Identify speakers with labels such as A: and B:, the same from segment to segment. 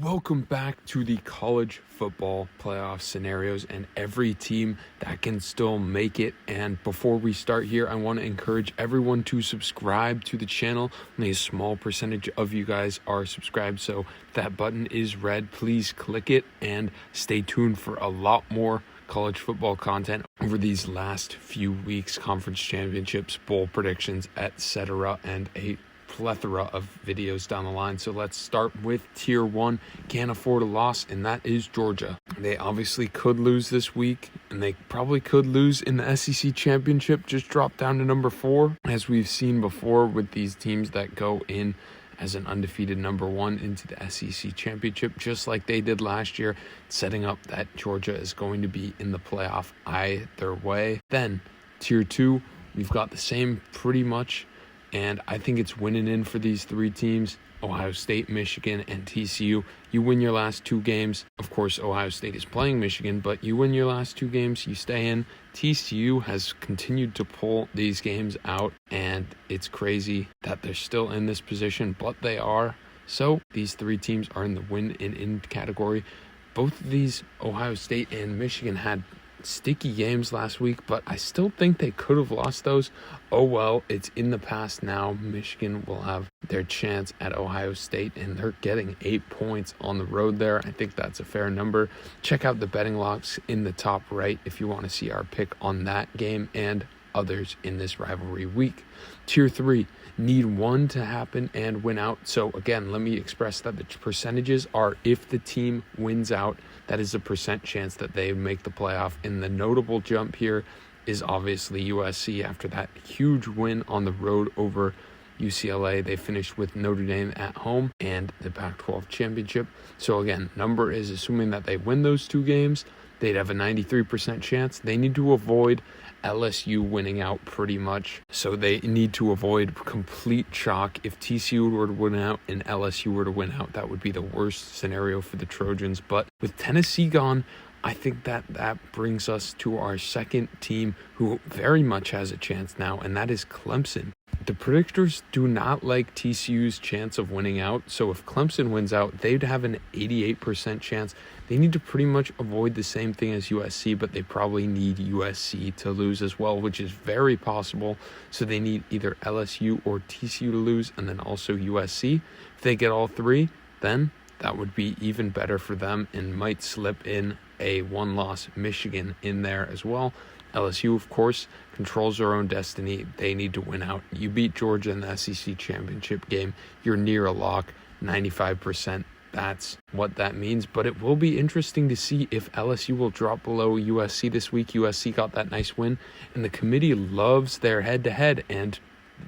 A: Welcome back to the college football playoff scenarios and every team that can still make it. And before we start here, I want to encourage everyone to subscribe to the channel. Only a small percentage of you guys are subscribed, so if that button is red, please click it and stay tuned for a lot more college football content over these last few weeks, conference championships, bowl predictions, etc., and a plethora of videos down the line. So let's start with tier one. Can't afford a loss, and that is Georgia. They obviously could lose this week, and they probably could lose in the SEC championship, just drop down to number 4, as we've seen before with these teams that go in as an undefeated number 1 into the SEC championship, just like they did last year, setting up that Georgia is going to be in the playoff either way. Then tier 2, we've got the same pretty much, and I think it's winning in for these 3 teams: Ohio State, Michigan, and TCU. You win your last 2 games. Of course, Ohio State is playing Michigan, but you win your last 2 games, you stay in. TCU has continued to pull these games out, and it's crazy that they're still in this position, but they are. So these 3 teams are in the win and in category. Both of these, Ohio State and Michigan, had sticky games last week, but I still think they could have lost those. Oh well, it's in the past now. Michigan will have their chance at Ohio State, and they're getting 8 points on the road there. I think that's a fair number. Check out the betting locks in the top right if you want to see our pick on that game and others in this rivalry week. Tier 3, need 1 to happen and win out. So again, let me express that the percentages are if the team wins out, that is a percent chance that they make the playoff. And the notable jump here is obviously USC after that huge win on the road over UCLA. They finished with Notre Dame at home and the Pac-12 championship. So again, number is assuming that they win those 2 games. They'd have a 93% chance. They need to avoid LSU winning out pretty much. So they need to avoid complete chalk. If TCU were to win out and LSU were to win out, that would be the worst scenario for the Trojans. But with Tennessee gone, I think that brings us to our second team who very much has a chance now, and that is Clemson. The predictors do not like TCU's chance of winning out, so if Clemson wins out, they'd have an 88% chance. They need to pretty much avoid the same thing as USC, but they probably need USC to lose as well, which is very possible. So they need either LSU or TCU to lose, and then also USC. If they get all 3, then that would be even better for them and might slip in a 1-loss Michigan in there as well. LSU, of course, controls their own destiny. They need to win out. You beat Georgia in the SEC championship game, you're near a lock, 95%. That's what that means. But it will be interesting to see if LSU will drop below USC this week. USC got that nice win, and the committee loves their head-to-head. And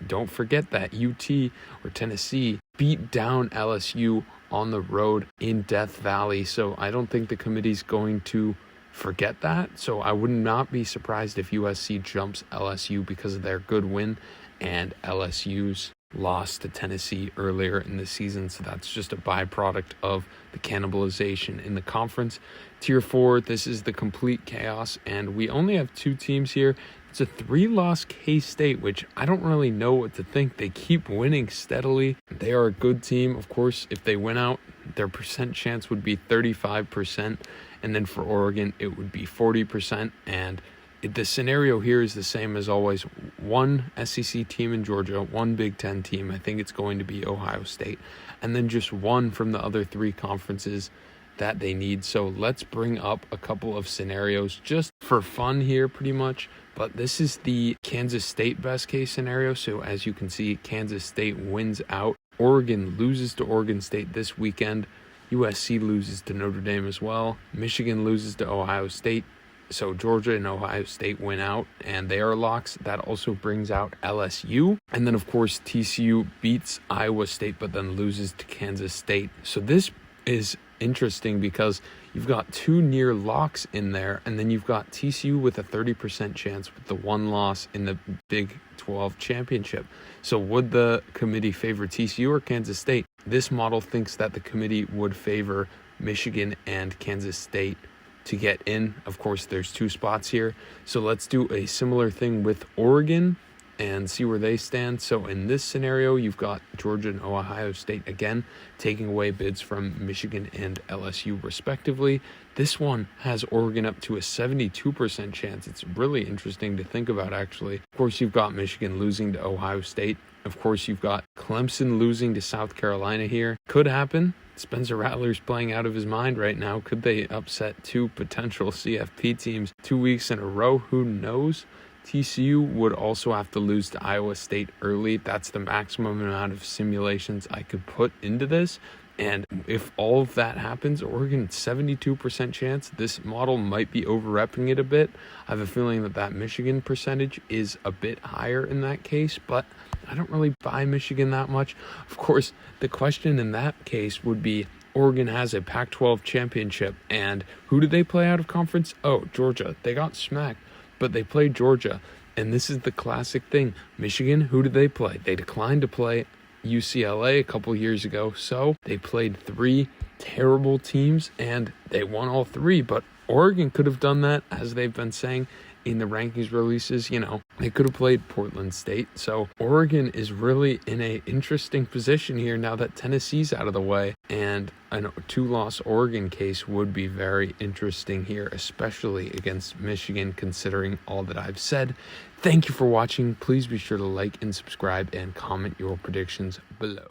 A: don't forget that UT or Tennessee beat down LSU on the road in Death Valley. So I don't think the committee's going to forget that. So I would not be surprised if USC jumps LSU because of their good win and LSU's loss to Tennessee earlier in the season. So that's just a byproduct of the cannibalization in the conference. Tier 4, this is the complete chaos, and we only have 2 teams here. It's a 3-loss K-State, which I don't really know what to think. They keep winning steadily. They are a good team. Of course, if they win out, their percent chance would be 35%. And then for Oregon, it would be 40%. And the scenario here is the same as always. 1 SEC team in Georgia, 1 Big Ten team. I think it's going to be Ohio State. And then just 1 from the other 3 conferences that they need. So let's bring up a couple of scenarios just for fun here pretty much. But this is the Kansas State best case scenario. So as you can see, Kansas State wins out. Oregon loses to Oregon State this weekend. USC loses to Notre Dame as well. Michigan loses to Ohio State. So Georgia and Ohio State win out, and they are locks. That also brings out LSU. And then, of course, TCU beats Iowa State, but then loses to Kansas State. So this is interesting because you've got 2 near locks in there, and then you've got TCU with a 30% chance with the 1 loss in the Big 12 championship. So would the committee favor TCU or Kansas State? This model thinks that the committee would favor Michigan and Kansas State to get in. Of course, there's 2 spots here. So let's do a similar thing with Oregon and see where they stand. So in this scenario, you've got Georgia and Ohio State again taking away bids from Michigan and LSU respectively. This one has Oregon up to a 72% chance. It's really interesting to think about, actually. Of course, you've got Michigan losing to Ohio State. Of course, you've got Clemson losing to South Carolina here. Could happen. Spencer Rattler's playing out of his mind right now. Could they upset two potential CFP teams 2 weeks in a row? Who knows? TCU would also have to lose to Iowa State early. That's the maximum amount of simulations I could put into this. And if all of that happens, Oregon, 72% chance. This model might be over-repping it a bit. I have a feeling that Michigan percentage is a bit higher in that case, but I don't really buy Michigan that much. Of course, the question in that case would be, Oregon has a Pac-12 championship, and who did they play out of conference? Oh, Georgia. They got smacked, but they played Georgia. And this is the classic thing. Michigan, who did they play? They declined to play UCLA a couple years ago, so they played 3 terrible teams and they won all 3. But Oregon could have done that, as they've been saying in the rankings releases. They could have played Portland State. So Oregon is really in a interesting position here now that Tennessee's out of the way, and a 2-loss Oregon case would be very interesting here, especially against Michigan, considering all that I've said. Thank you for watching. Please be sure to like and subscribe and comment your predictions below.